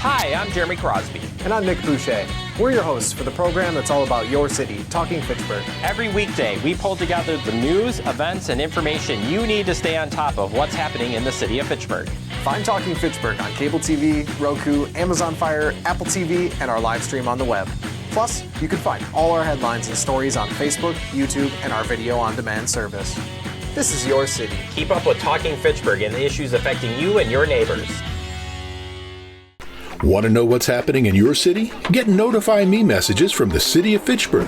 Hi, I'm Jeremy Crosby. And I'm Nick Boucher. We're your hosts for the program that's all about your city, Talking Fitchburg. Every weekday, we pull together the news, events, and information you need to stay on top of what's happening in the city of Fitchburg. Find Talking Fitchburg on cable TV, Roku, Amazon Fire, Apple TV, and our live stream on the web. Plus, you can find all our headlines and stories on Facebook, YouTube, and our video on demand service. This is your city. Keep up with Talking Fitchburg and the issues affecting you and your neighbors. Want to know what's happening in your city? Get Notify Me messages from the City of Fitchburg.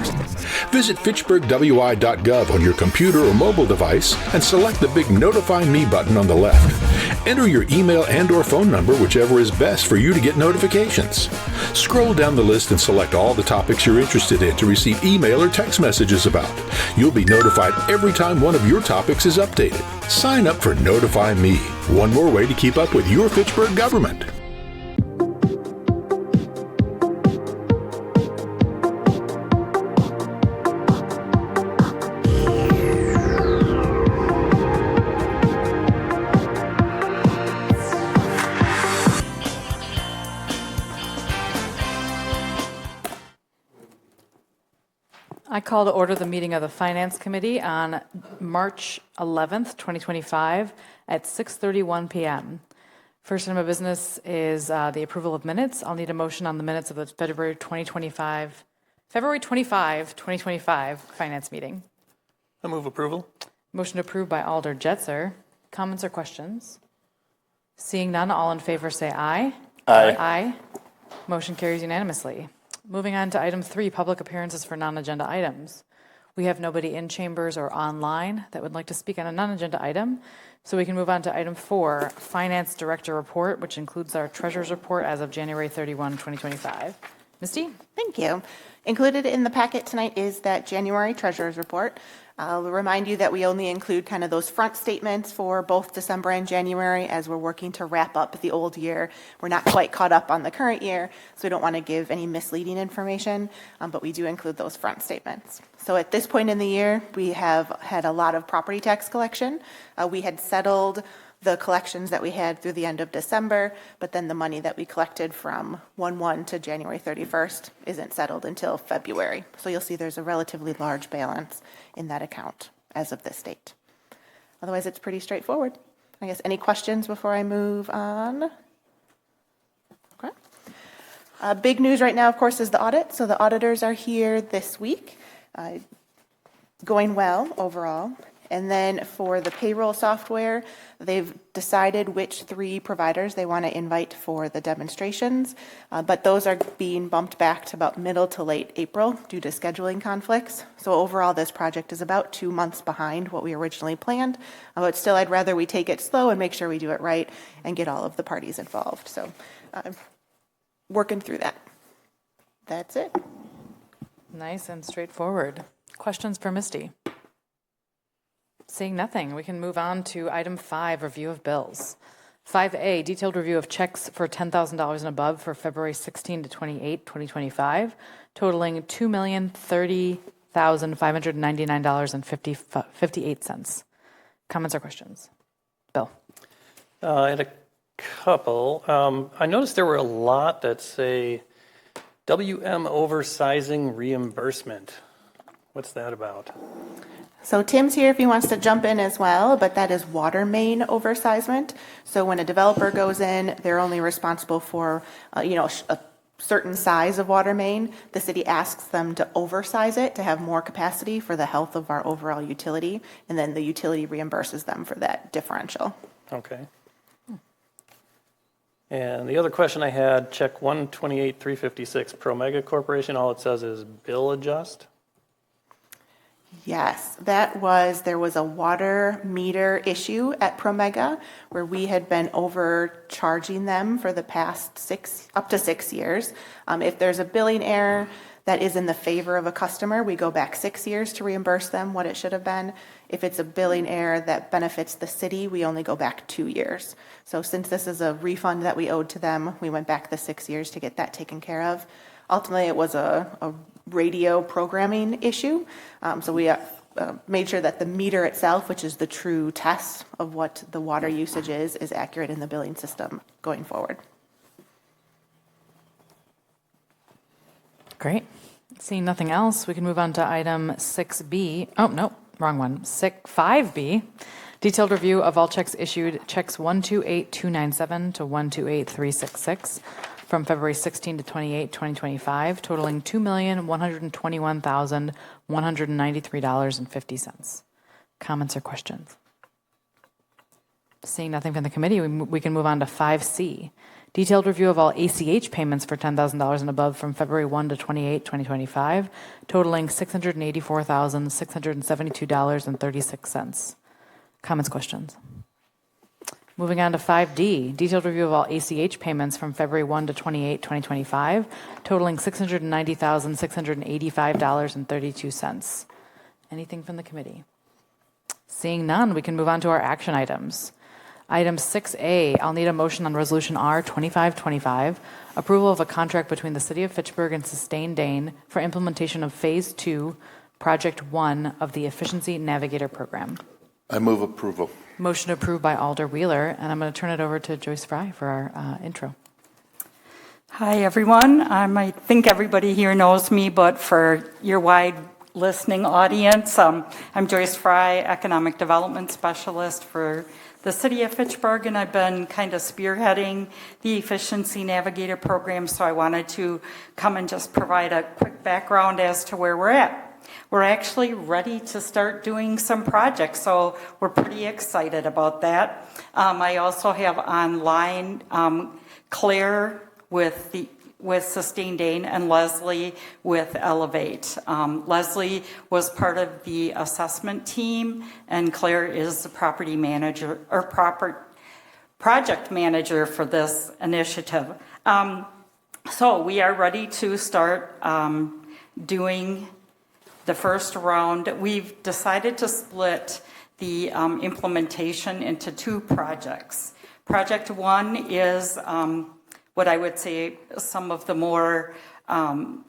Visit fitchburgwi.gov on your computer or mobile device and select the big Notify Me button on the left. Enter your email and/or phone number, whichever is best for you to get notifications. Scroll down the list and select all the topics you're interested in to receive email or text messages about. You'll be notified every time one of your topics is updated. Sign up for Notify Me, one more way to keep up with your Fitchburg government. I call to order the meeting of the Finance Committee on March 11th, 2025 at 6:31 p.m. First item of business is the approval of minutes. I'll need a motion on the minutes of the February 25, 2025 Finance meeting. I move approval. Motion approved by Alder Jetzer. Comments or questions? Seeing none, all in favor say aye. Aye. Aye. Motion carries unanimously. Moving on to item 3, public appearances for non-agenda items. We have nobody in chambers or online that would like to speak on a non-agenda item, so we can move on to item 4, Finance Director Report, which includes our Treasurer's Report as of January 31, 2025. Misty? Thank you. Included in the packet tonight is that January Treasurer's Report. I'll remind you that we only include kind of those front statements for both December and January as we're working to wrap up the old year. We're not quite caught up on the current year, so we don't want to give any misleading information, but we do include those front statements. So at this point in the year, we have had a lot of property tax collection. We had settled the collections that we had through the end of December, but then the money that we collected from 1/1 to January 31st isn't settled until February. So you'll see there's a relatively large balance in that account as of this date. Otherwise, it's pretty straightforward. I guess any questions before I move on? Okay. Big news right now, of course, is the audit. So the auditors are here this week, going well overall. And then for the payroll software, they've decided which 3 providers they want to invite for the demonstrations, but those are being bumped back to about middle to late April due to scheduling conflicts. So overall, this project is about 2 months behind what we originally planned, but still I'd rather we take it slow and make sure we do it right and get all of the parties involved. So working through that. That's it. Nice and straightforward. Questions for Misty? Seeing nothing, we can move on to item 5, review of bills. 5A, detailed review of checks for $10,000 and above for February 16 to 28, 2025, totaling $2,030,599.58. Comments or questions? Bill? I had a couple. I noticed there were a lot that say WM oversizing reimbursement. What's that about? So Tim's here if he wants to jump in as well, but that is water main oversizement. So when a developer goes in, they're only responsible for, a certain size of water main. The city asks them to oversize it to have more capacity for the health of our overall utility, and then the utility reimburses them for that differential. Okay. And the other question I had, check 128-356, Promega Corporation, all it says is bill adjust. Yes, there was a water meter issue at Promega where we had been overcharging them for the past up to 6 years. If there's a billing error that is in the favor of a customer, we go back 6 years to reimburse them what it should have been. If it's a billing error that benefits the city, we only go back 2 years. So since this is a refund that we owed to them, we went back the 6 years to get that taken care of. Ultimately, it was a radio programming issue. So we made sure that the meter itself, which is the true test of what the water usage is accurate in the billing system going forward. Great. Seeing nothing else, we can move on to item 6B. Oh, no, wrong one. 5B. Detailed review of all checks issued, checks 128297 to 128366 from February 16 to 28, 2025, totaling $2,121,193.50. Comments or questions? Seeing nothing from the committee, we can move on to 5C. Detailed review of all ACH payments for $10,000 and above from February 1 to 28, 2025, totaling $684,672.36. Comments, questions? Moving on to 5D, detailed review of all ACH payments from February 1 to 28, 2025, totaling $690,685.32. Anything from the committee? Seeing none, we can move on to our action items. Item 6A, I'll need a motion on Resolution R 2525, approval of a contract between the City of Fitchburg and Sustain Dane for implementation of Phase 2, Project 1 of the Efficiency Navigator Program. I move approval. Motion approved by Alder Wheeler, and I'm going to turn it over to Joyce Fry for our intro. Hi, everyone. I might think everybody here knows me, but for your wide listening audience, I'm Joyce Fry, Economic Development Specialist for the City of Fitchburg, and I've been kind of spearheading the Efficiency Navigator program, so I wanted to come and just provide a quick background as to where we're at. We're actually ready to start doing some projects, so we're pretty excited about that. I also have online Claire with Sustain Dane and Leslie with Elevate. Leslie was part of the assessment team, and Claire is the property manager or project manager for this initiative. So we are ready to start doing the first round. We've decided to split the implementation into two projects. Project 1 is what I would say some of the more, the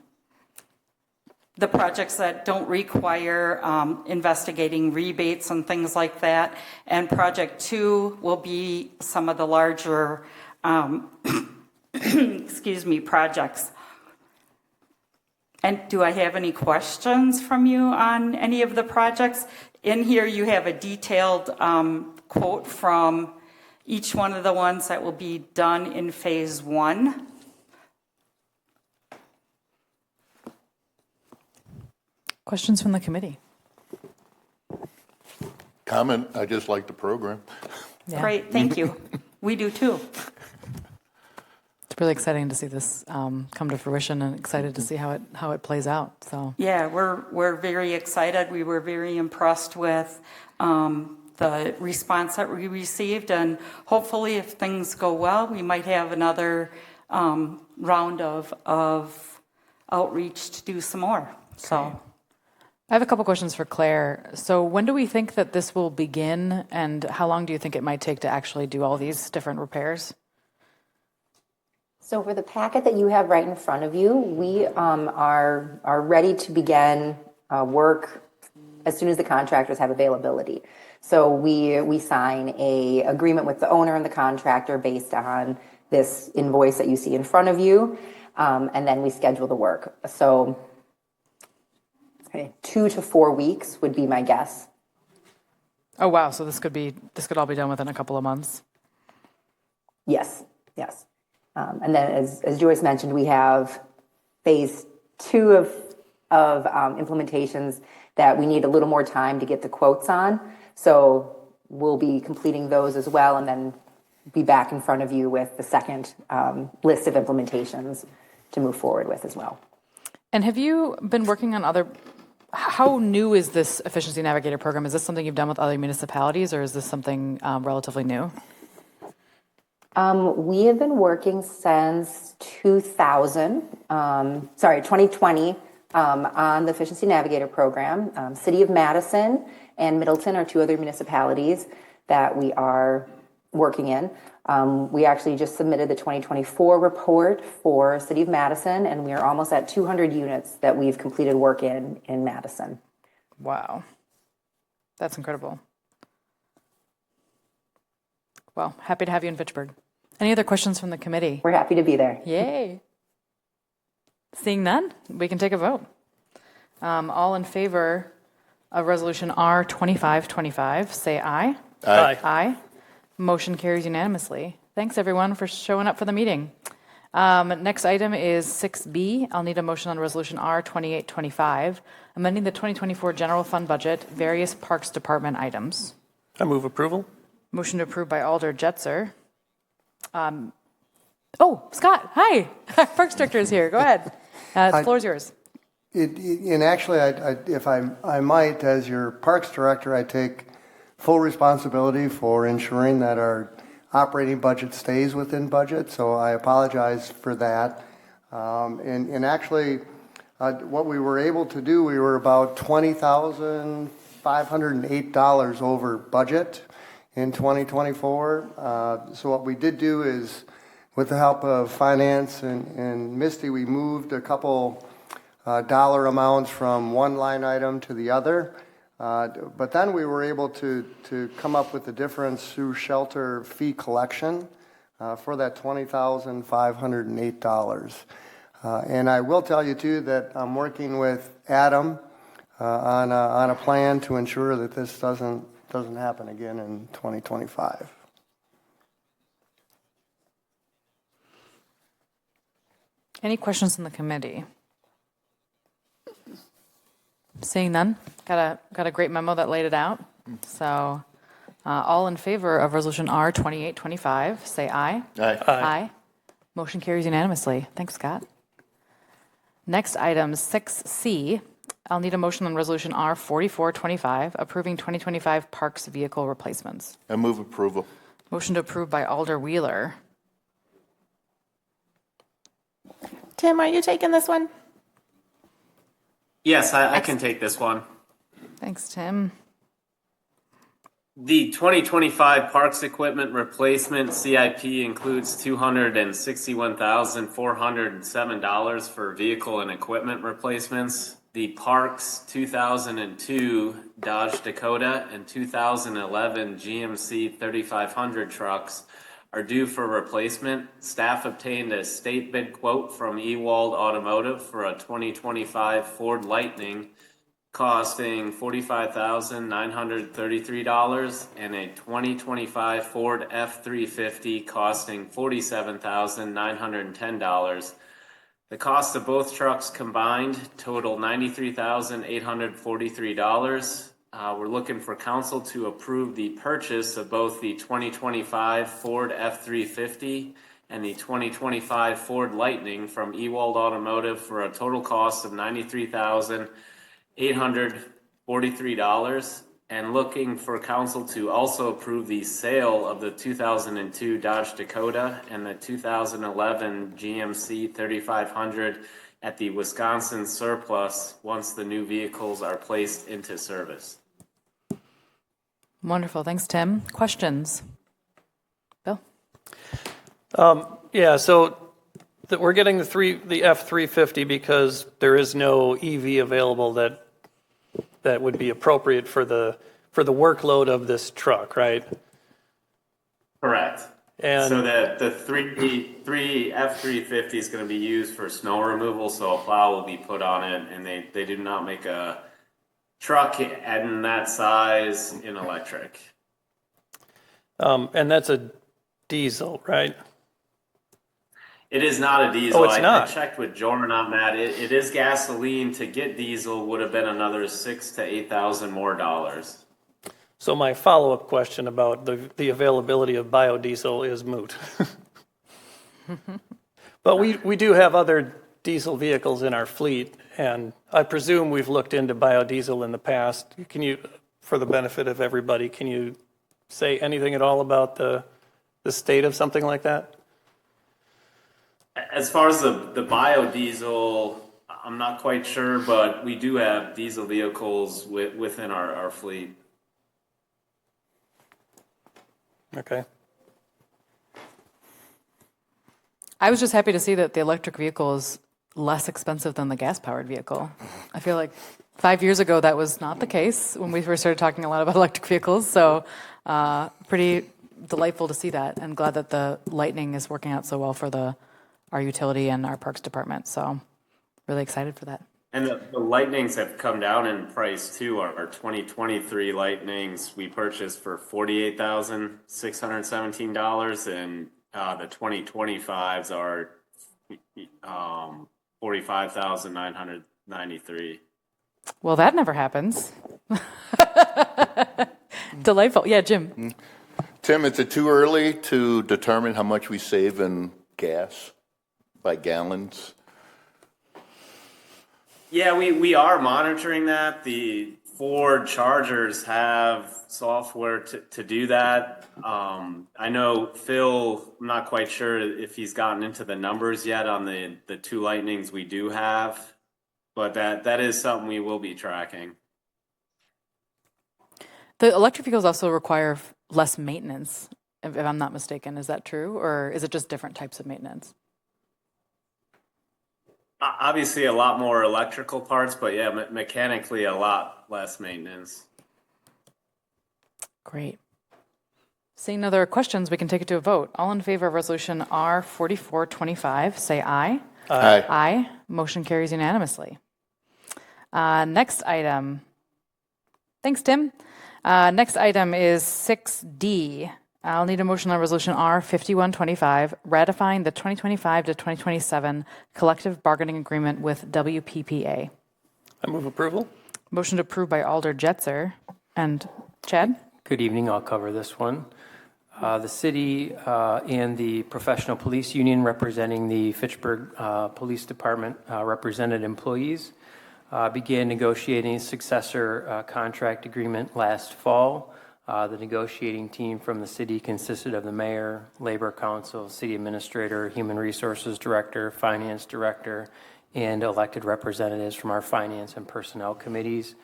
projects that don't require investigating rebates and things like that. And Project 2 will be some of the larger, projects. And do I have any questions from you on any of the projects? In here you have a detailed quote from each one of the ones that will be done in Phase 1. Questions from the committee? Comment, I just like the program. Yeah. Great, thank you. We do too. It's really exciting to see this come to fruition, and excited to see how it plays out. So Yeah, we're very excited. We were very impressed with the response that we received, and hopefully if things go well, we might have another round of outreach to do some more. So I have a couple questions for Claire. So when do we think that this will begin, and how long do you think it might take to actually do all these different repairs? So for the packet that you have right in front of you, we are ready to begin work as soon as the contractors have availability. So we sign a agreement with the owner and the contractor based on this invoice that you see in front of you, and then we schedule the work. So 2 to 4 weeks would be my guess. Oh wow! So this could all be done within a couple of months. Yes. And then, as Joyce mentioned, we have Phase 2 of implementations that we need a little more time to get the quotes on. So we'll be completing those as well, and then be back in front of you with the second list of implementations to move forward with as well. And have you been working on other? How new is this Efficiency Navigator program? Is this something you've done with other municipalities, or is this something relatively new? We have been working since 2020 on the Efficiency Navigator program. City of Madison and Middleton are two other municipalities that we are working in. We actually just submitted the 2024 report for City of Madison, and we are almost at 200 units that we've completed work in Madison. Wow. That's incredible. Well, happy to have you in Fitchburg. Any other questions from the committee? We're happy to be there. Yay. Seeing none, we can take a vote. All in favor of Resolution R2525, say aye. Aye. Aye. Motion carries unanimously. Thanks, everyone, for showing up for the meeting. Next item is 6B. I'll need a motion on Resolution R2825, amending the 2024 general fund budget, various Parks Department items. I move approval. Motion to approve by Alder Jetzer. Scott, hi. Parks Director is here. Go ahead. The floor is yours. And actually, if I might, as your Parks Director, I take full responsibility for ensuring that our operating budget stays within budget, so I apologize for that. And actually, what we were able to do, we were about $20,508 over budget in 2024. So what we did do is, with the help of Finance and Misty, we moved a couple dollar amounts from one line item to the other. But then we were able to come up with the difference through shelter fee collection for that $20,508. And I will tell you too that I'm working with Adam on a plan to ensure that this doesn't happen again in 2025. Any questions from the committee? Seeing none, got a great memo that laid it out. So, all in favor of Resolution R2825, say aye. Aye. Aye. Motion carries unanimously. Thanks, Scott. Next item, 6C. I'll need a motion on Resolution R4425, approving 2025 Parks vehicle replacements. I move approval. Motion to approve by Alder Wheeler. Tim, are you taking this one? Yes, I can take this one. Thanks, Tim. The 2025 Parks Equipment Replacement CIP includes $261,407 for vehicle and equipment replacements. The Parks 2002 Dodge Dakota and 2011 GMC 3500 trucks are due for replacement. Staff obtained a state bid quote from Ewald Automotive for a 2025 Ford Lightning costing $45,933 and a 2025 Ford F-350 costing $47,910. The cost of both trucks combined total $93,843. We're looking for council to approve the purchase of both the 2025 Ford F-350 and the 2025 Ford Lightning from Ewald Automotive for a total cost of $93,843. And looking for council to also approve the sale of the 2002 Dodge Dakota and the 2011 GMC 3500 at the Wisconsin surplus once the new vehicles are placed into service. Wonderful. Thanks, Tim. Questions? Bill? Yeah, so we're getting the F-350 because there is no EV available that would be appropriate for the workload of this truck, right? Correct. And so the three F-350 is going to be used for snow removal, so a plow will be put on it, and they do not make a truck in that size in electric. and that's a diesel, right? It is not a diesel. Oh, it's not. I checked with Jordan on that. It is gasoline. To get diesel would have been another $6,000 to $8,000 more dollars. So my follow-up question about the availability of biodiesel is moot. But we do have other diesel vehicles in our fleet, and I presume we've looked into biodiesel in the past. Can you, for the benefit of everybody, can you say anything at all about the state of something like that? As far as the biodiesel, I'm not quite sure, but we do have diesel vehicles within our fleet. Okay. I was just happy to see that the electric vehicle is less expensive than the gas-powered vehicle. I feel like 5 years ago that was not the case when we first started talking a lot about electric vehicles. So pretty delightful to see that, and glad that the Lightning is working out so well for our utility and our parks department. So Really excited for that. And the Lightnings have come down in price too. Our 2023 Lightnings we purchased for $48,617, and the 2025s are $45,993. Well, that never happens. Delightful. Yeah, Jim. Tim, is it too early to determine how much we save in gas by gallons? Yeah, we are monitoring that. The Ford Chargers have software to do that. I know Phil, I'm not quite sure if he's gotten into the numbers yet on the two Lightnings we do have, but that is something we will be tracking. The electric vehicles also require less maintenance, if I'm not mistaken. Is that true? Or is it just different types of maintenance? Obviously, a lot more electrical parts, but yeah, mechanically, a lot less maintenance. Great. Seeing no other questions, we can take it to a vote. All in favor of resolution R4425, say aye. Aye. Aye. Motion carries unanimously. Next item. Thanks, Tim. Next item is 6D. I'll need a motion on resolution R5125, ratifying the 2025 to 2027 collective bargaining agreement with WPPA. I move approval. Motion to approve by Alder Jetzer. And Chad? Good evening. I'll cover this one. The city and the professional police union representing the Fitchburg Police Department represented employees began negotiating a successor contract agreement last fall. The negotiating team from the city consisted of the mayor, labor council, city administrator, human resources director, finance director, and elected representatives from our finance and personnel committees.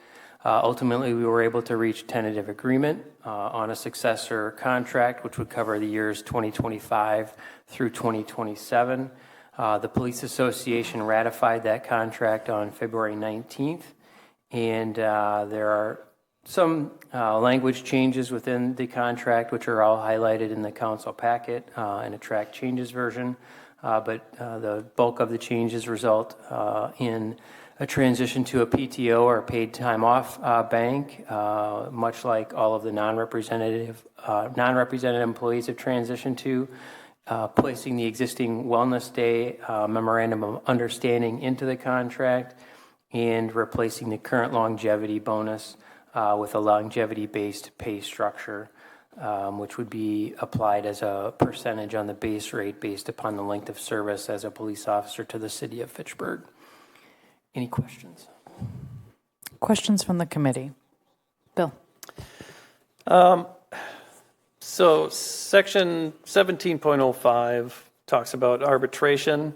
Ultimately, we were able to reach tentative agreement on a successor contract, which would cover the years 2025 through 2027. The Police Association ratified that contract on February 19th, and there are some language changes within the contract, which are all highlighted in the council packet in a track changes version. But the bulk of the changes result in a transition to a PTO or paid time off bank, much like all of the non-represented employees have transitioned to, placing the existing Wellness Day memorandum of understanding into the contract, and replacing the current longevity bonus with a longevity-based pay structure, which would be applied as a percentage on the base rate based upon the length of service as a police officer to the city of Fitchburg. Any questions? Questions from the committee? Bill? So section 17.05 talks about arbitration,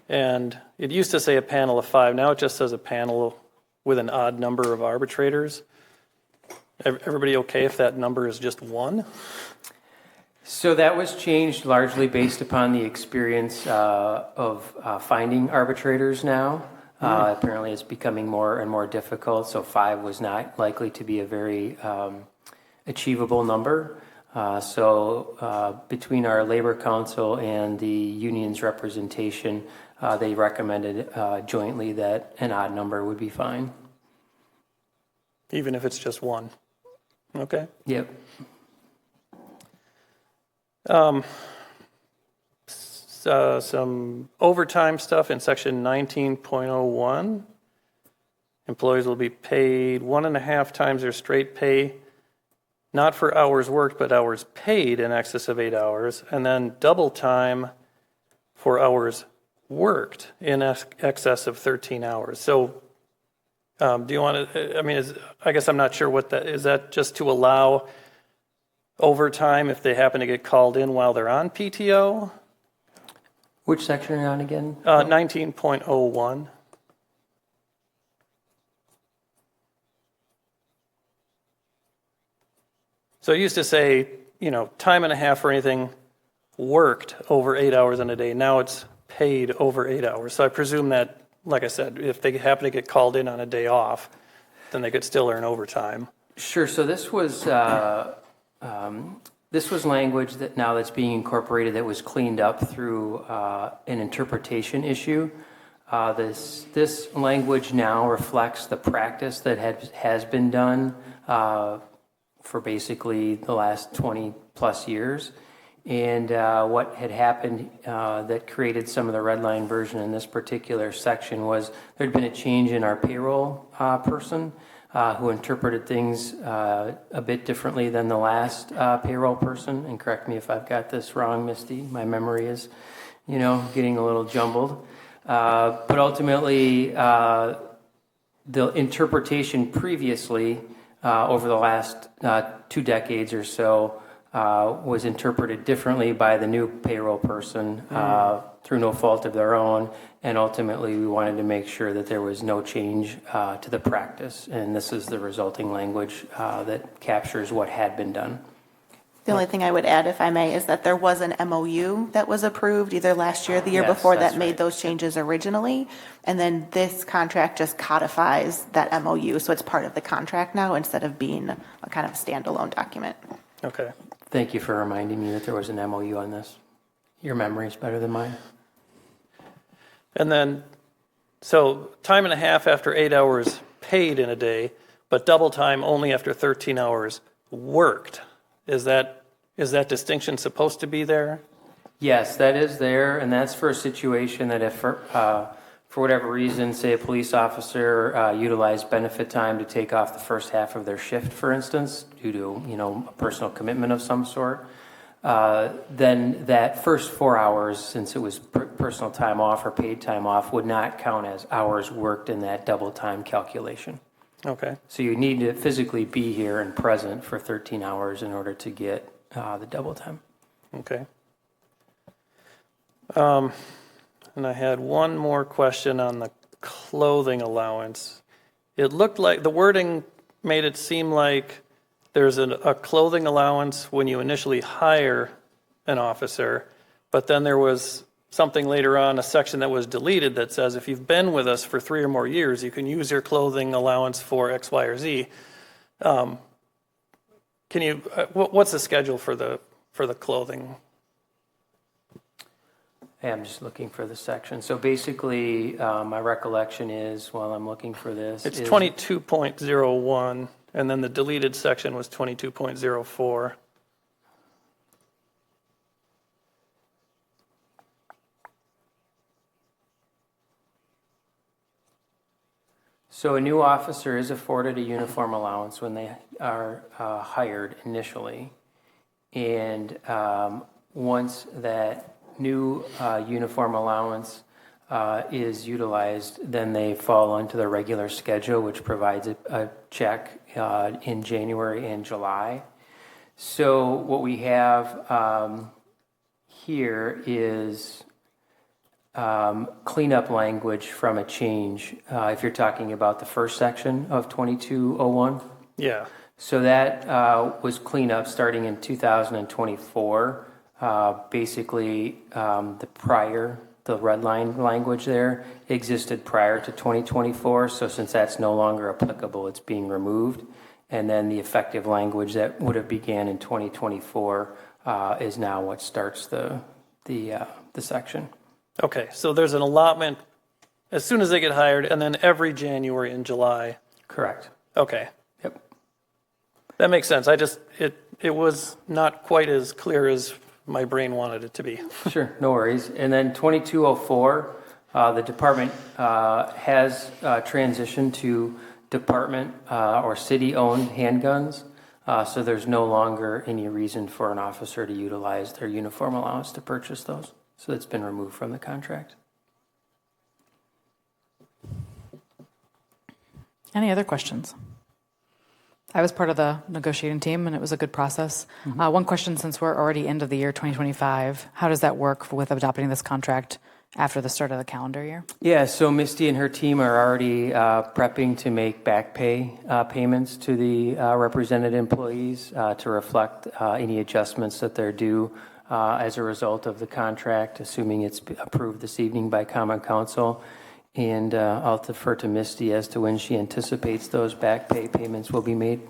and it used to say a panel of 5. Now it just says a panel with an odd number of arbitrators. Everybody okay if that number is just 1? So that was changed largely based upon the experience of finding arbitrators now. Apparently it's becoming more and more difficult, so 5 was not likely to be a very achievable number. So between our Labor Council and the union's representation, they recommended jointly that an odd number would be fine. Even if it's just 1? Okay. Yep. Some overtime stuff in section 19.01. Employees will be paid 1.5 times their straight pay, not for hours worked, but hours paid in excess of 8 hours, and then double time for hours worked in excess of 13 hours. So do you want to, I guess I'm not sure what that, is that just to allow overtime if they happen to get called in while they're on PTO? Which section are you on again? 19.01. So it used to say, time and a half for anything worked over 8 hours in a day. Now it's paid over 8 hours. So I presume that, like I said, if they happen to get called in on a day off, then they could still earn overtime. Sure. So this was language that now that's being incorporated that was cleaned up through an interpretation issue. This language now reflects the practice that has been done for basically the last 20 plus years. And what had happened that created some of the red line version in this particular section was there'd been a change in our payroll person who interpreted things a bit differently than the last payroll person. And correct me if I've got this wrong, Misty. My memory is, getting a little jumbled. But ultimately, the interpretation previously over the last 2 decades or so was interpreted differently by the new payroll person through no fault of their own. And ultimately, we wanted to make sure that there was no change to the practice. And this is the resulting language that captures what had been done. The only thing I would add, if I may, is that there was an MOU that was approved either last year or the year before that made those changes originally. And then this contract just codifies that MOU. So it's part of the contract now instead of being a kind of a standalone document. Okay. Thank you for reminding me that there was an MOU on this. Your memory is better than mine. And then, so time and a half after 8 hours paid in a day, but double time only after 13 hours worked. Is that distinction supposed to be there? Yes, that is there, and that's for a situation that if, for whatever reason, say a police officer utilized benefit time to take off the first half of their shift, for instance, due to a personal commitment of some sort, then that first 4 hours, since it was personal time off or paid time off, would not count as hours worked in that double time calculation. Okay. So you need to physically be here and present for 13 hours in order to get the double time. Okay. And I had one more question on the clothing allowance. It looked like the wording made it seem like there's a clothing allowance when you initially hire an officer, but then there was something later on, a section that was deleted that says if you've been with us for 3 or more years, you can use your clothing allowance for X, Y, or Z. Can you? What's the schedule for the clothing? Hey, I'm just looking for the section. So basically, my recollection is, while I'm looking for this, it's 22.01, and then the deleted section was 22.04. So a new officer is afforded a uniform allowance when they are hired initially. And once that new uniform allowance is utilized, then they fall onto the regular schedule, which provides a check in January and July. So what we have here is cleanup language from a change, if you're talking about the first section of 2201. Yeah. So that was cleanup starting in 2024. Basically, the red line language there existed prior to 2024. So since that's no longer applicable, it's being removed. And then the effective language that would have began in 2024 is now what starts the section. Okay, so there's an allotment as soon as they get hired, and then every January and July. Correct. Okay. Yep. That makes sense. It was not quite as clear as my brain wanted it to be. Sure, no worries. And then 2204, the department has transitioned to department or city-owned handguns. So there's no longer any reason for an officer to utilize their uniform allowance to purchase those. So it's been removed from the contract. Any other questions? I was part of the negotiating team, and it was a good process. One question, since we're already end of the year 2025, how does that work with adopting this contract after the start of the calendar year? Yeah, so Misty and her team are already prepping to make back pay payments to the represented employees to reflect any adjustments that they're due as a result of the contract, assuming it's approved this evening by Common Council. And I'll defer to Misty as to when she anticipates those back pay payments will be made.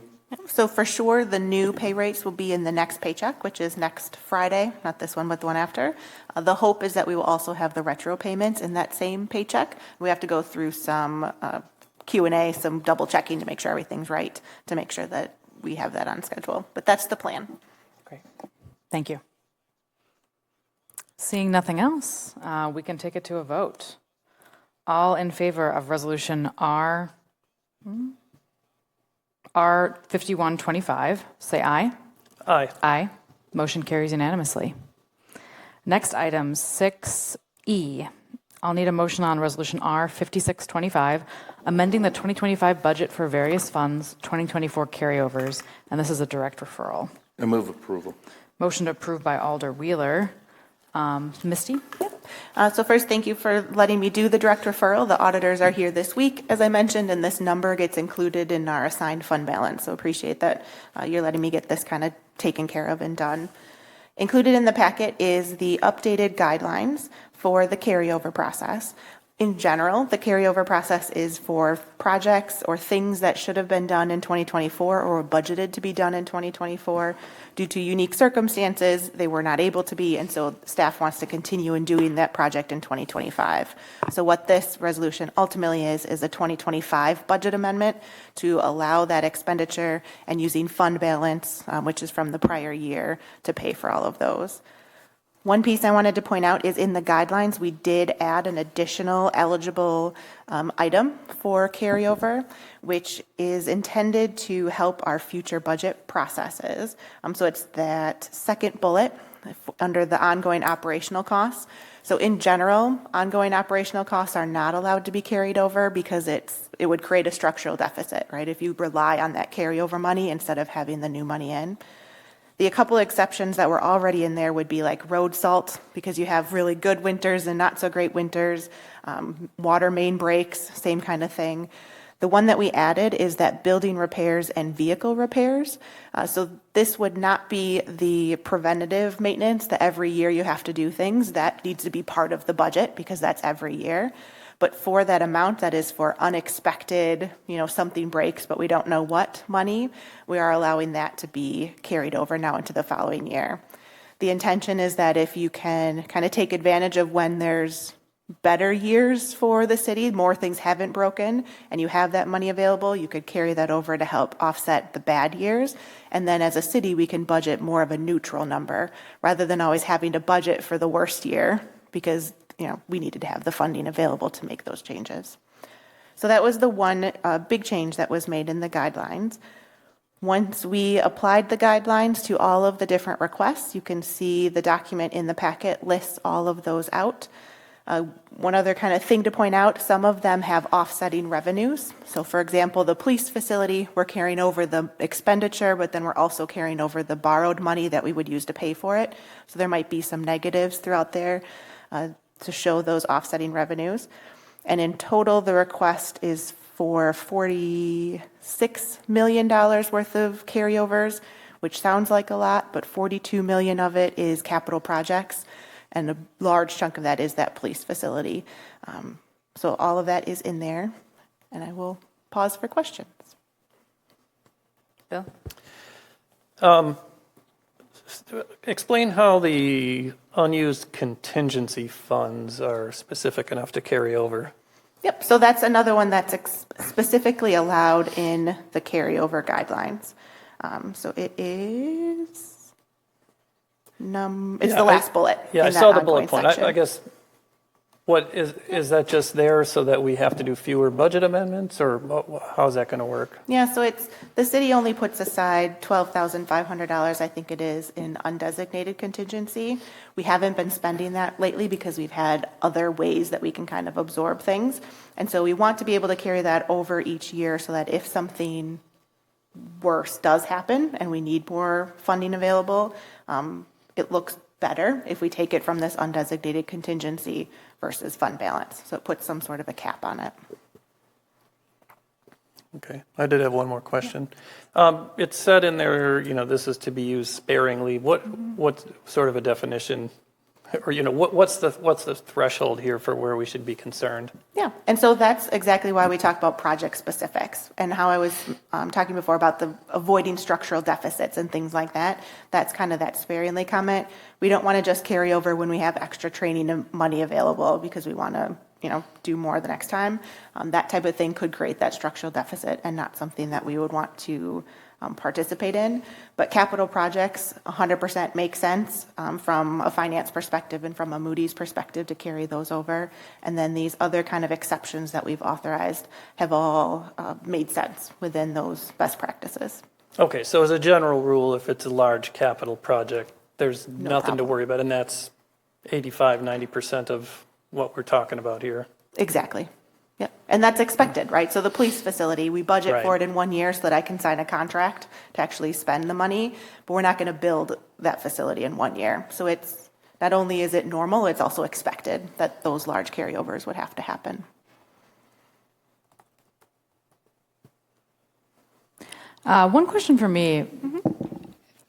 So for sure, the new pay rates will be in the next paycheck, which is next Friday, not this one, but the one after. The hope is that we will also have the retro payments in that same paycheck. We have to go through some Q&A, some double checking to make sure everything's right, to make sure that we have that on schedule. But that's the plan. Great. Thank you. Seeing nothing else, we can take it to a vote. All in favor of resolution R5125, say aye. Aye. Aye. Motion carries unanimously. Next item, 6E. I'll need a motion on resolution R5625, amending the 2025 budget for various funds, 2024 carryovers, and this is a direct referral. I move approval. Motion approved by Alder Wheeler. Misty? So first, thank you for letting me do the direct referral. The auditors are here this week, as I mentioned, and this number gets included in our assigned fund balance. So appreciate that you're letting me get this kind of taken care of and done. Included in the packet is the updated guidelines for the carryover process. In general, the carryover process is for projects or things that should have been done in 2024 or were budgeted to be done in 2024. Due to unique circumstances, they were not able to be, and so staff wants to continue in doing that project in 2025. So what this resolution ultimately is a 2025 budget amendment to allow that expenditure and using fund balance, which is from the prior year, to pay for all of those. One piece I wanted to point out is in the guidelines, we did add an additional eligible item for carryover, which is intended to help our future budget processes. So it's that second bullet under the ongoing operational costs. So in general, ongoing operational costs are not allowed to be carried over because it would create a structural deficit, right? If you rely on that carryover money instead of having the new money in. The couple exceptions that were already in there would be like road salt, because you have really good winters and not so great winters, water main breaks, same kind of thing. The one that we added is that building repairs and vehicle repairs. So this would not be the preventative maintenance that every year you have to do things. That needs to be part of the budget because that's every year. But for that amount that is for unexpected, something breaks, but we don't know what money, we are allowing that to be carried over now into the following year. The intention is that if you can kind of take advantage of when there's better years for the city, more things haven't broken, and you have that money available, you could carry that over to help offset the bad years. And then as a city, we can budget more of a neutral number rather than always having to budget for the worst year because we needed to have the funding available to make those changes. So that was the one big change that was made in the guidelines. Once we applied the guidelines to all of the different requests, you can see the document in the packet lists all of those out. One other kind of thing to point out, some of them have offsetting revenues. So for example, the police facility, we're carrying over the expenditure, but then we're also carrying over the borrowed money that we would use to pay for it. So there might be some negatives throughout there to show those offsetting revenues. And in total, the request is for $46 million worth of carryovers, which sounds like a lot, but $42 million of it is capital projects, and a large chunk of that is that police facility. So all of that is in there, and I will pause for questions. Bill? Explain how the unused contingency funds are specific enough to carry over. Yep, so that's another one that's specifically allowed in the carryover guidelines. So it is, it's the last bullet. Yeah, I saw the bullet point. I guess, what is that just there so that we have to do fewer budget amendments, or how's that going to work? Yeah, so the city only puts aside $12,500, I think it is, in undesignated contingency. We haven't been spending that lately because we've had other ways that we can kind of absorb things. And so we want to be able to carry that over each year so that if something worse does happen and we need more funding available, it looks better if we take it from this undesignated contingency versus fund balance. So it puts some sort of a cap on it. Okay, I did have one more question. It said in there, this is to be used sparingly. What sort of a definition or, what's the threshold here for where we should be concerned? Yeah, and so that's exactly why we talk about project specifics and how I was talking before about the avoiding structural deficits and things like that. That's kind of that sparingly comment. We don't want to just carry over when we have extra training and money available because we want to, do more the next time. That type of thing could create that structural deficit and not something that we would want to participate in. But capital projects 100% make sense from a finance perspective and from a Moody's perspective to carry those over. And then these other kind of exceptions that we've authorized have all made sense within those best practices. Okay, so as a general rule, if it's a large capital project, there's nothing problem to worry about, and that's 85-90% of what we're talking about here. Exactly. Yep. And that's expected, right? So the police facility, we budget Right. for it in 1 year so that I can sign a contract to actually spend the money, but we're not going to build that facility in 1 year. So it's not only is it normal, it's also expected that those large carryovers would have to happen. One question for me.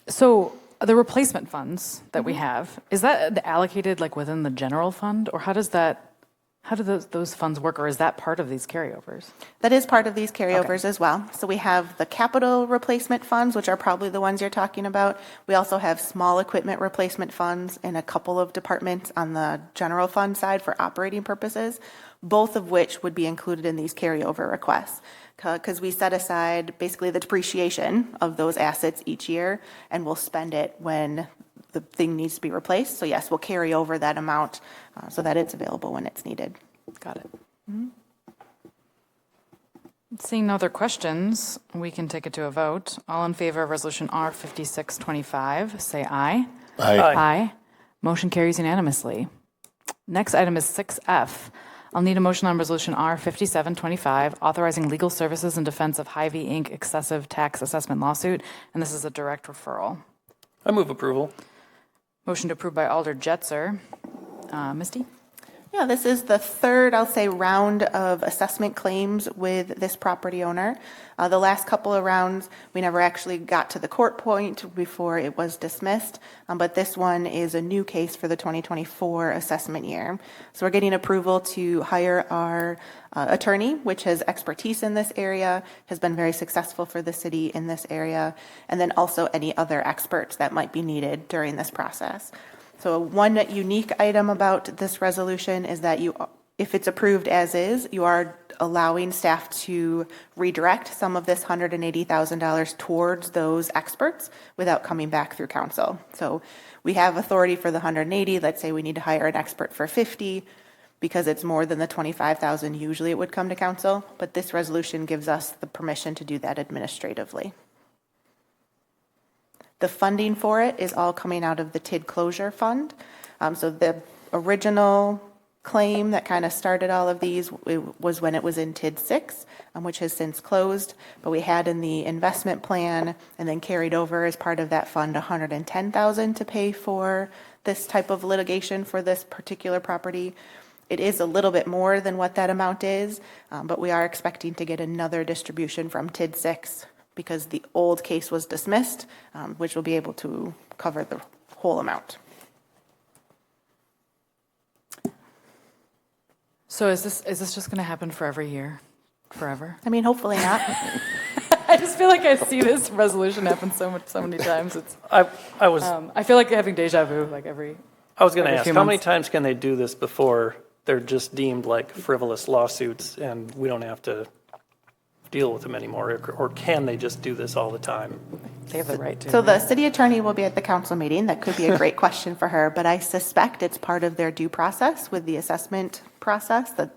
So the replacement funds that we have, is that allocated like within the general fund, or how do those funds work, or is that part of these carryovers? That is part of these carryovers as well. So we have the capital replacement funds, which are probably the ones you're talking about. We also have small equipment replacement funds in a couple of departments on the general fund side for operating purposes, both of which would be included in these carryover requests. Because we set aside basically the depreciation of those assets each year, and we'll spend it when the thing needs to be replaced. So yes, we'll carry over that amount so that it's available when it's needed. Got it. Seeing no other questions, we can take it to a vote. All in favor of Resolution R5625, say aye. Aye. Aye. Motion carries unanimously. Next item is 6F. I'll need a motion on Resolution R5725, authorizing legal services in defense of Hy-Vee Inc. excessive tax assessment lawsuit, and this is a direct referral. I move approval. Motion to approve by Alder Jetzer. Misty? Yeah, this is the third, I'll say, round of assessment claims with this property owner. The last couple of rounds, we never actually got to the court point before it was dismissed, but this one is a new case for the 2024 assessment year. So we're getting approval to hire our attorney, which has expertise in this area, has been very successful for the city in this area, and then also any other experts that might be needed during this process. So one unique item about this resolution is that if it's approved as is, you are allowing staff to redirect some of this $180,000 towards those experts without coming back through council. So we have authority for the 180. Let's say we need to hire an expert for 50 because it's more than the 25,000 usually it would come to council. But this resolution gives us the permission to do that administratively. The funding for it is all coming out of the TID closure fund. So the original claim that kind of started all of these was when it was in TID 6, which has since closed. But we had in the investment plan and then carried over as part of that fund $110,000 to pay for this type of litigation for this particular property. It is a little bit more than what that amount is, but we are expecting to get another distribution from TID 6 because the old case was dismissed, which will be able to cover the whole amount. So is this just going to happen for every year, forever? I mean, hopefully not. I just feel like I see this resolution happen so many times. I feel like having deja vu like every. I was going to ask, few how many months. times can they do this before they're just deemed like frivolous lawsuits and we don't have to deal with them anymore? Or can they just do this all the time? They have the right to. So the city attorney will be at the council meeting. That could be a great question for her, but I suspect it's part of their due process with the assessment process that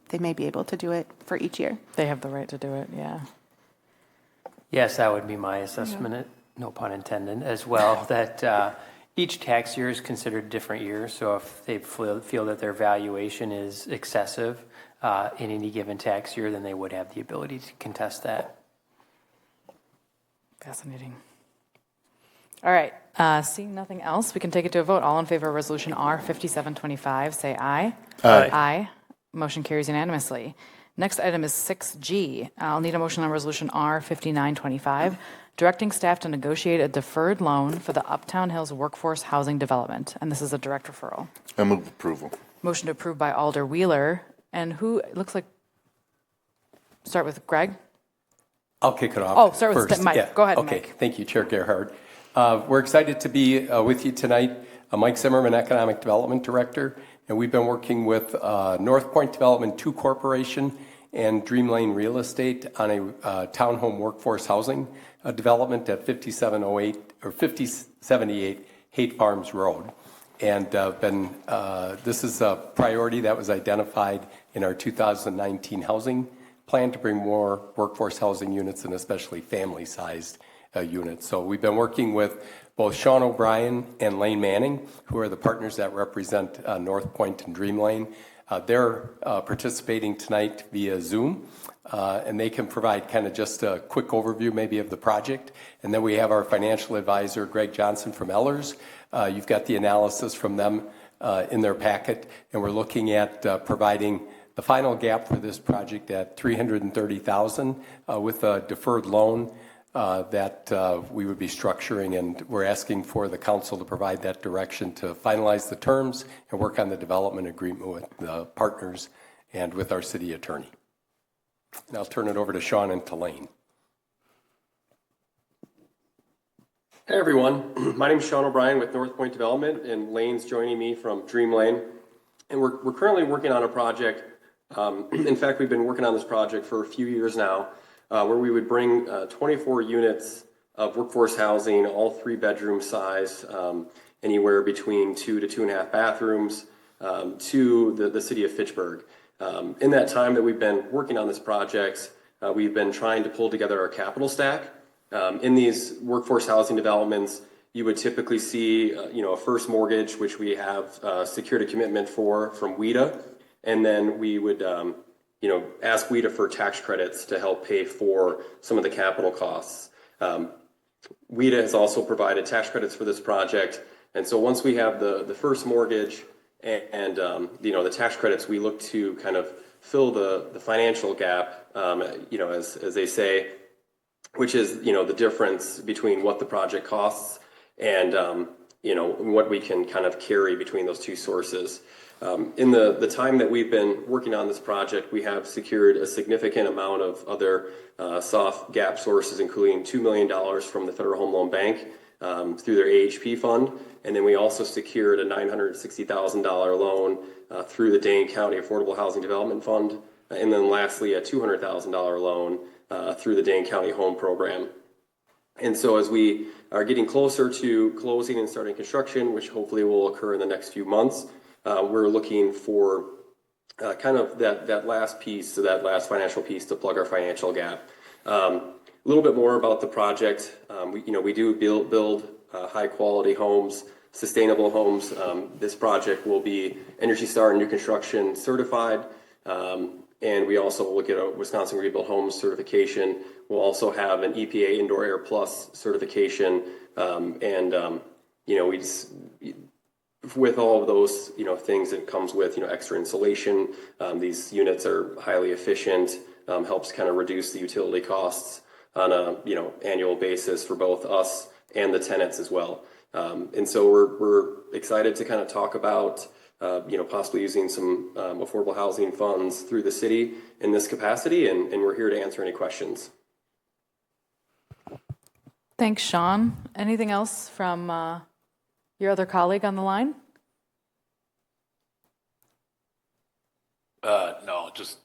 they may be able to do it for each year. They have the right to do it, yeah. Yes, that would be my assessment, no pun intended, as well, that each tax year is considered a different year. So if they feel that their valuation is excessive in any given tax year, then they would have the ability to contest that. Fascinating. All right, seeing nothing else, we can take it to a vote. All in favor of Resolution R5725, say aye. Aye. Aye. Motion carries unanimously. Next item is 6G. I'll need a motion on resolution R5925, directing staff to negotiate a deferred loan for the Uptown Hills Workforce Housing Development. And this is a direct referral. I move approval. Motion to approve by Alder Wheeler. And who, it looks like, start with Greg? I'll kick it off. Oh, start with first. Mike. Yeah. Go ahead, okay. Mike. Thank you, Chair Gerhard. We're excited to be with you tonight. Mike Zimmerman, Economic Development Director, and we've been working with North Point Development 2 Corporation and Dream Lane Real Estate on a townhome workforce housing development at 5708 or 5078 Haight Farms Road. And this is a priority that was identified in our 2019 housing plan to bring more workforce housing units and especially family-sized units. So we've been working with both Sean O'Brien and Lane Manning, who are the partners that represent North Point and Dream Lane. They're participating tonight via Zoom, and they can provide kind of just a quick overview maybe of the project. And then we have our financial advisor, Greg Johnson from Ellers. You've got the analysis from them in their packet, and we're looking at providing the final gap for this project at $330,000 with a deferred loan that we would be structuring, and we're asking for the council to provide that direction to finalize the terms and work on the development agreement with the partners and with our city attorney. And I'll turn it over to Sean and to Lane. Hey everyone, my name is Sean O'Brien with North Point Development, and Lane's joining me from Dream Lane. And we're currently working on a project. In fact, we've been working on this project for a few years now, where we would bring 24 units of workforce housing, all 3-bedroom size, anywhere between 2 to 2.5 bathrooms, to the city of Fitchburg. In that time that we've been working on this project, we've been trying to pull together our capital stack. In these workforce housing developments, you would typically see, a first mortgage, which we have secured a commitment from WIDA, and then we would, ask WIDA for tax credits to help pay for some of the capital costs. WIDA has also provided tax credits for this project, and so once we have the first mortgage and the tax credits, we look to kind of fill the financial gap, as they say, which is, the difference between what the project costs and, what we can kind of carry between those two sources. In the time that we've been working on this project, we have secured a significant amount of other soft gap sources, including $2 million from the Federal Home Loan Bank through their AHP fund. And then we also secured a $960,000 loan through the Dane County Affordable Housing Development Fund. And then lastly, a $200,000 loan through the Dane County Home Program. And so as we are getting closer to closing and starting construction, which hopefully will occur in the next few months, we're looking for kind of that last piece, so that last financial piece to plug our financial gap. A little bit more about the project. We do build high quality homes, sustainable homes. This project will be Energy Star new construction certified. And we also will get a Wisconsin Rebuilt Homes certification. We'll also have an EPA Indoor Air Plus certification. With all of those, things that comes with, extra insulation. These units are highly efficient, helps kind of reduce the utility costs on a, annual basis for both us and the tenants as well. And so we're excited to kind of talk about, possibly using some affordable housing funds through the city in this capacity, and we're here to answer any questions. Thanks, Sean. Anything else from your other colleague on the line? No, just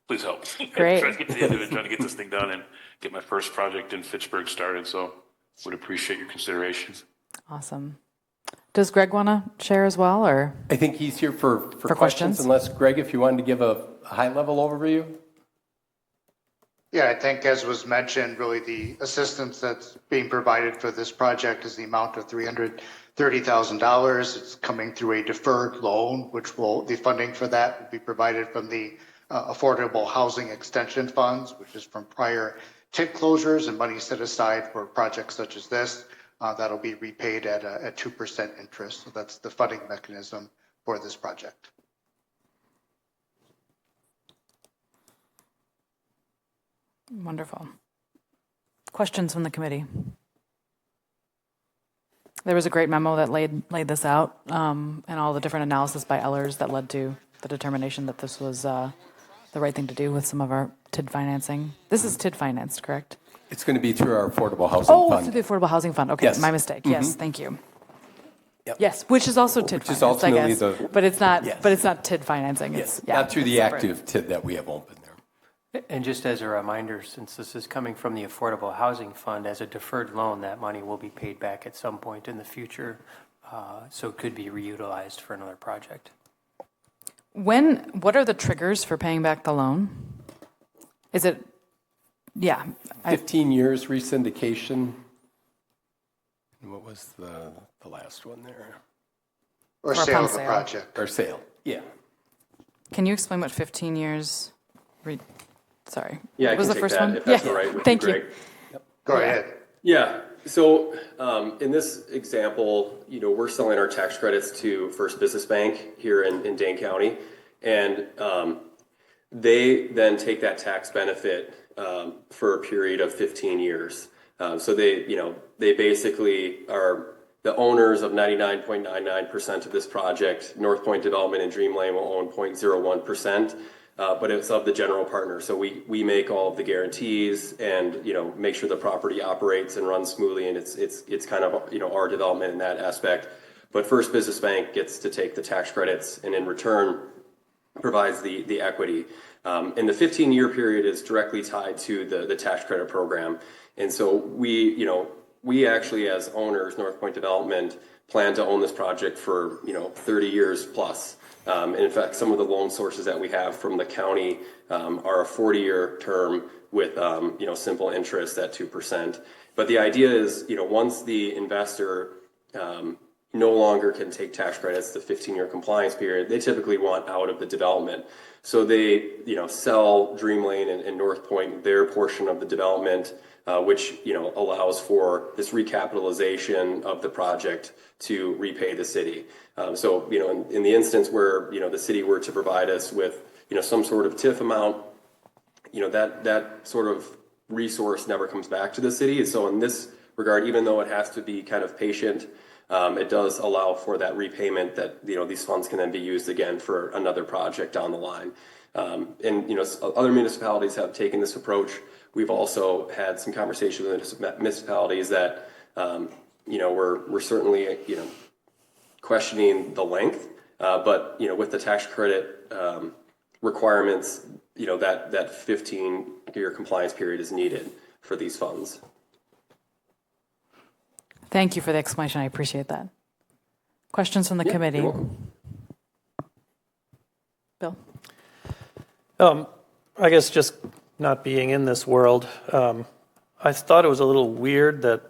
please help. Great. Trying to get to the end of it, trying to get this thing done and get my first project in Fitchburg started, so would appreciate your consideration. Awesome. Does Greg want to share as well, or? I think he's here for questions, unless, Greg, if you wanted to give a high-level overview. Yeah, I think as was mentioned, really the assistance that's being provided for this project is the amount of $330,000. It's coming through a deferred loan, the funding for that will be provided from the Affordable Housing Extension Funds, which is from prior TIC closures and money set aside for projects such as this. That'll be repaid at 2% interest. So that's the funding mechanism for this project. Wonderful. Questions from the committee? There was a great memo that laid this out, and all the different analysis by Ellers that led to the determination that this was the right thing to do with some of our TID financing. This is TID financed, correct? It's going to be through our affordable housing fund. Through the Affordable Housing Fund. Okay, Yes. my mistake. Yes, thank you. Yep. Yes, which is also TID Which is financed, I ultimately guess. But it's not. Yes. But it's not TID financing. Yes, It's not through it's the separate. active TID that we have open there. And just as a reminder, since this is coming from the Affordable Housing Fund as a deferred loan, that money will be paid back at some point in the future, so it could be reutilized for another project. What are the triggers for paying back the loan? Is it, 15 years resyndication. And what was the last one there? Or sale of the project. Or sale, yeah. Can you explain what 15 years, sorry. Yeah, I what was can the take first that one? if that's all right with thank you, Greg. Go ahead. Yeah, so in this example, we're selling our tax credits to First Business Bank here in Dane County, and they then take that tax benefit for a period of 15 years. So they basically are the owners of 99.99% of this project. North Point Development and Dream Lane will own 0.01%. But it's of the general partner. So we make all of the guarantees and, make sure the property operates and runs smoothly. And it's kind of, our development in that aspect. But First Business Bank gets to take the tax credits and in return provides the equity. And the 15-year period is directly tied to the tax credit program. And so we actually, as owners, North Point Development, plan to own this project for, 30 years plus. And in fact, some of the loan sources that we have from the county are a 40-year term with, simple interest at 2%. But the idea is, once the investor no longer can take tax credits, the 15-year compliance period, they typically want out of the development. So they, sell Dream Lane and North Point their portion of the development, which, allows for this recapitalization of the project to repay the city. So, in the instance where, the city were to provide us with, some sort of TIF amount, that sort of resource never comes back to the city. And so in this regard, even though it has to be kind of patient, it does allow for that repayment that, these funds can then be used again for another project down the line. And, other municipalities have taken this approach. We've also had some conversations with municipalities that, we're certainly, questioning the length, but, with the tax credit requirements, that 15-year compliance period is needed for these funds. Thank you for the explanation. I appreciate that. Questions from the committee? You're welcome. Bill? I guess just not being in this world, I thought it was a little weird that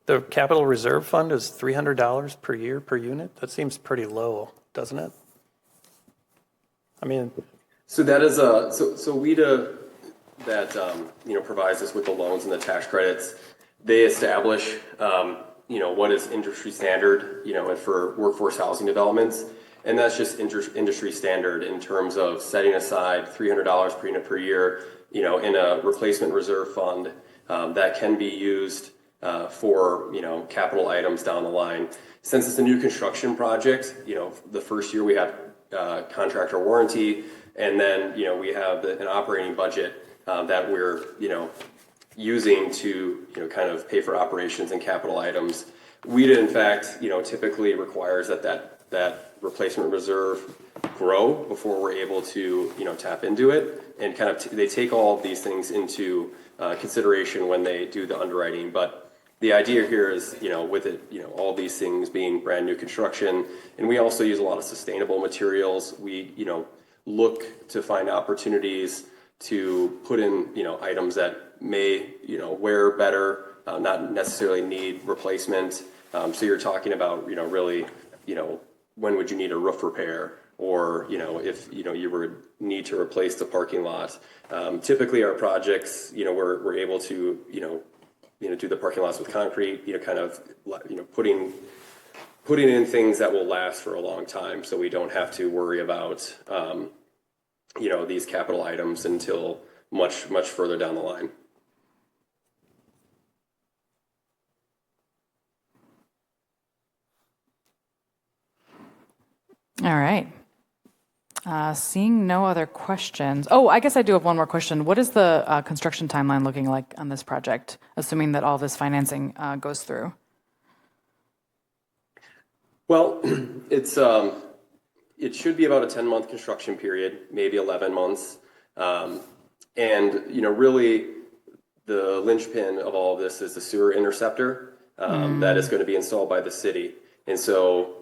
the capital reserve fund is $300 per year per unit. That seems pretty low, doesn't it? I mean, so that is so WIDA that provides us with the loans and the tax credits. They establish what is industry standard for workforce housing developments, and that's just industry standard in terms of setting aside $300 per unit per year in a replacement reserve fund that can be used for capital items down the line. Since it's a new construction project, the first year we have contractor warranty, and then we have an operating budget that we're using to kind of pay for operations and capital items. WIDA, in fact, typically requires that replacement reserve grow before we're able to tap into it, and kind of they take all of these things into consideration when they do the underwriting. But the idea here is, with it, all these things being brand new construction, and we also use a lot of sustainable materials. We, look to find opportunities to put in, items that may, wear better, not necessarily need replacement. So you're talking about, really, when would you need a roof repair, or, if, you were need to replace the parking lot. Typically our projects, we're able to, do the parking lots with concrete, kind of, putting in things that will last for a long time, so we don't have to worry about, these capital items until, much further down the line. All right. Seeing no other questions. Oh, I guess I do have one more question. What is the construction timeline looking like on this project, assuming that all this financing goes through? Well, it should be about a 10-month construction period, maybe 11 months. And, really the linchpin of all of this is the sewer interceptor that is going to be installed by the city. And so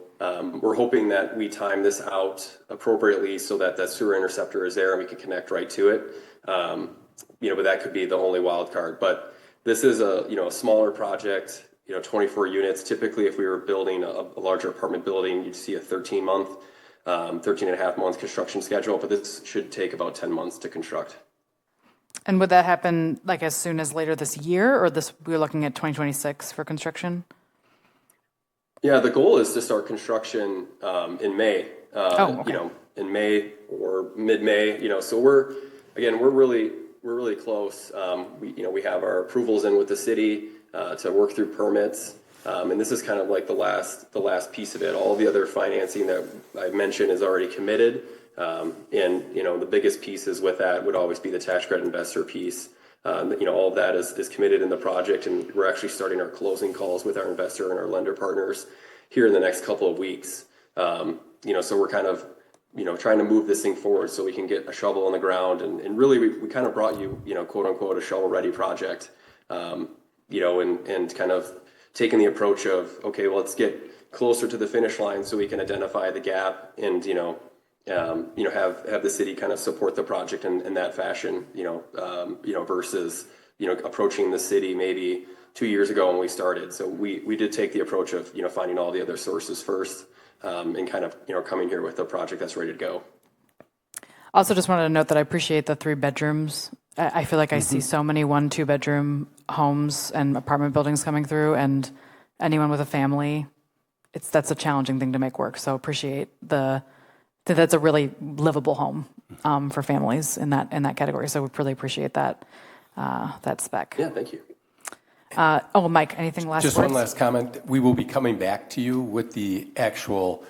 we're hoping that we time this out appropriately so that that sewer interceptor is there and we can connect right to it. But that could be the only wild card. But this is a smaller project, 24 units. Typically, if we were building a larger apartment building, you'd see a 13 and a half month construction schedule. But this should take about 10 months to construct. And would that happen like as soon as later this year, or we're looking at 2026 for construction? Yeah, the goal is to start construction in May. In May or mid-May. So we're really close. We have our approvals in with the city to work through permits, and this is kind of like the last piece of it. All the other financing that I mentioned is already committed, and the biggest pieces with that would always be the tax credit investor piece. All of that is committed in the project, and we're actually starting our closing calls with our investor and our lender partners here in the next couple of weeks. So we're kind of, trying to move this thing forward so we can get a shovel in the ground. And really, we kind of brought you, quote unquote, a shovel-ready project, and kind of taking the approach of, okay, well, let's get closer to the finish line so we can identify the gap and, have the city kind of support the project in that fashion, versus, approaching the city maybe 2 years ago when we started. So we did take the approach of, finding all the other sources first, and kind of, coming here with a project that's ready to go. Also, just wanted to note that I appreciate the 3 bedrooms. I feel like I see so many 1-2 bedroom homes and apartment buildings coming through, and anyone with a family, that's a challenging thing to make work. So appreciate that's a really livable home for families in that category. So we really appreciate that spec. Yeah, thank you. Mike, anything last? Just words? one last comment. We will be coming back to you with the actual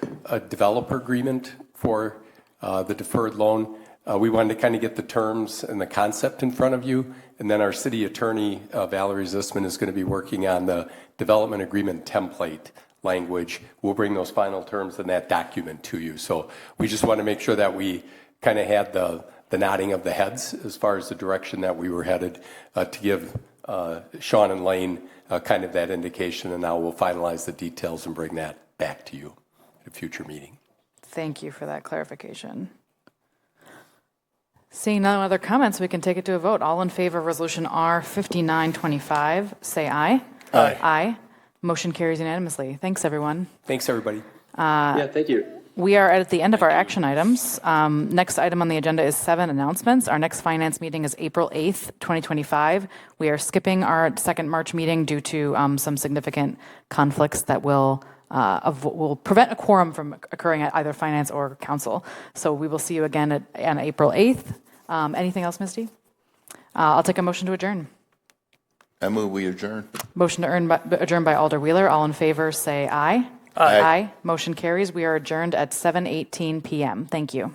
developer agreement for the deferred loan. We wanted to kind of get the terms and the concept in front of you, and then our city attorney, Valerie Zisman, is going to be working on the development agreement template language. We'll bring those final terms in that document to you. So we just want to make sure that we kind of had the nodding of the heads as far as the direction that we were headed, to give Sean and Lane kind of that indication, and now we'll finalize the details and bring that back to you at a future meeting. Thank you for that clarification. Seeing no other comments, we can take it to a vote. All in favor of Resolution R5925, say aye. Aye. Aye. Motion carries unanimously. Thanks, everyone. Thanks, everybody. Thank you. We are at the end of our action items. Next item on the agenda is 7 announcements. Our next finance meeting is April 8th, 2025. We are skipping our second March meeting due to some significant conflicts that will prevent a quorum from occurring at either finance or council. So we will see you again on April 8th. Anything else, Misty? I'll take a motion to adjourn. I move we adjourn. Motion to adjourn by Alder Wheeler. All in favor, say aye. Aye. Aye. Motion carries. We are adjourned at 7:18 p.m. Thank you.